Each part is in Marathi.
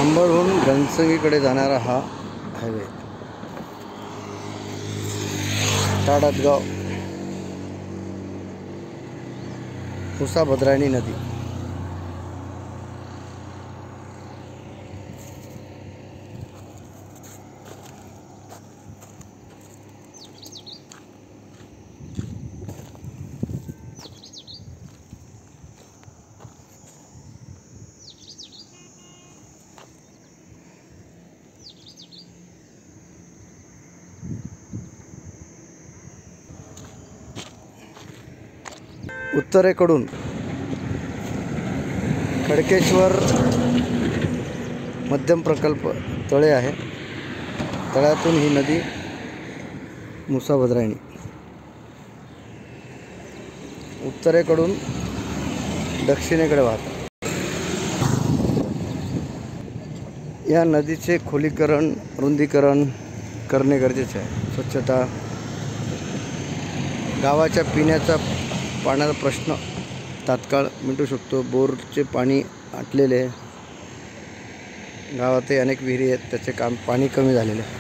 अंबडहून घनसंगीकडे जाणारा हा हायवे ताडतगाव मुसा भद्रायणी नदी। उत्तरेकडून खडकेश्वर मध्यम प्रकल्प तळे आहे। तळ्यातून ही नदी मुसा भद्रायणी, उत्तरेकडून दक्षिणेकडे वाहते। या नदीचे खोलीकरण रुंदीकरण करणे गरजेचे आहे। स्वच्छता, गावाच्या पिण्याचा पाण्याचा प्रश्न तात्काळ मिटू शकतो। बोरचे पाणी आटलेले आहे, गावातही अनेक विहिरी आहेत, त्याचे काम पाणी कमी झालेले आहे।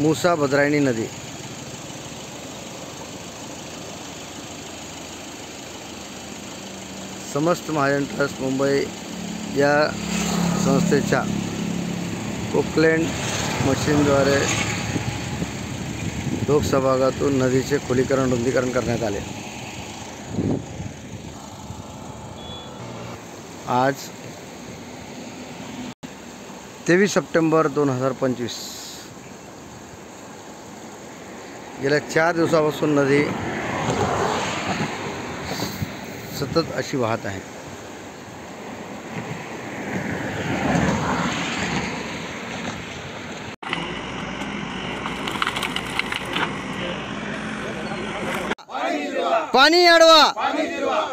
मुसा भद्रायणी नदी समस्त महाजन ट्रस्ट मुंबई या संस्थेच्या पोकलँड मशीनद्वारे लोकसहभागातून नदीचे खोलीकरण रुंदीकरण करण्यात आले। आज 23 सप्टेंबर 2025 गेल्या 4 दिवसापासून नदी सतत अशी वाहत आहे। पाणी अडवा,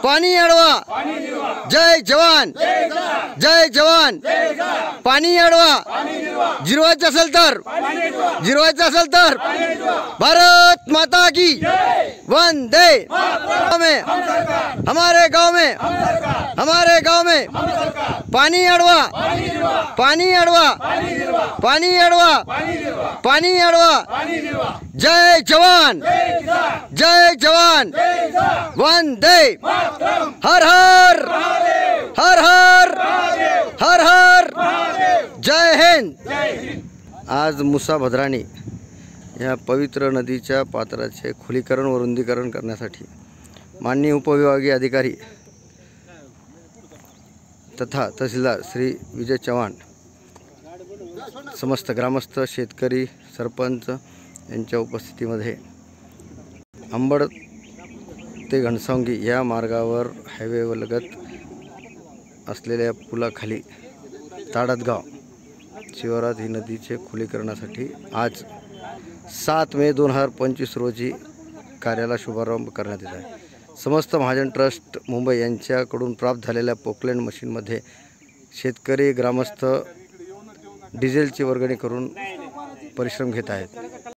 पाणी अडवा, जय जवान, जय जवान। पाणी अडवा, जिरवायचं असेल तर, जिरवायचं असेल तर भारत माता की वंदे में, हमारे गांव में, हमारे गांव में पानी अडवा, पानी अडवा, पानी अडवा, पानी अडवा। जय जवान, जय जवान, वंदे, हर हर, हर हर, हर हर, जय हिंद। आज मुसा भद्रायणी या पवित्र नदीच्या पात्राचे खोलीकरण व रुंदीकरण करण्यासाठी माननीय उपविभागीय अधिकारी तथा तहसीलदार श्री विजय चव्हाण, समस्त ग्रामस्थ, शेतकरी, सरपंच यांच्या उपस्थितीमध्ये अंबड ते घनसावंगी या मार्गावर हायवेवर लगत असलेल्या पुलाखाली ताडतगाव शिवारात ही नदीचे खोलीकरणासाठी आज 7 मे 2025 रोजी कार्याला शुभारंभ करण्यात येत आहे। समस्त महाजन ट्रस्ट मुंबई यांच्याकडून प्राप्त झालेल्या पोकलँड मशीनमध्ये शेतकरी, ग्रामस्थ डिझेलची वर्गणी करून परिश्रम घेत आहेत।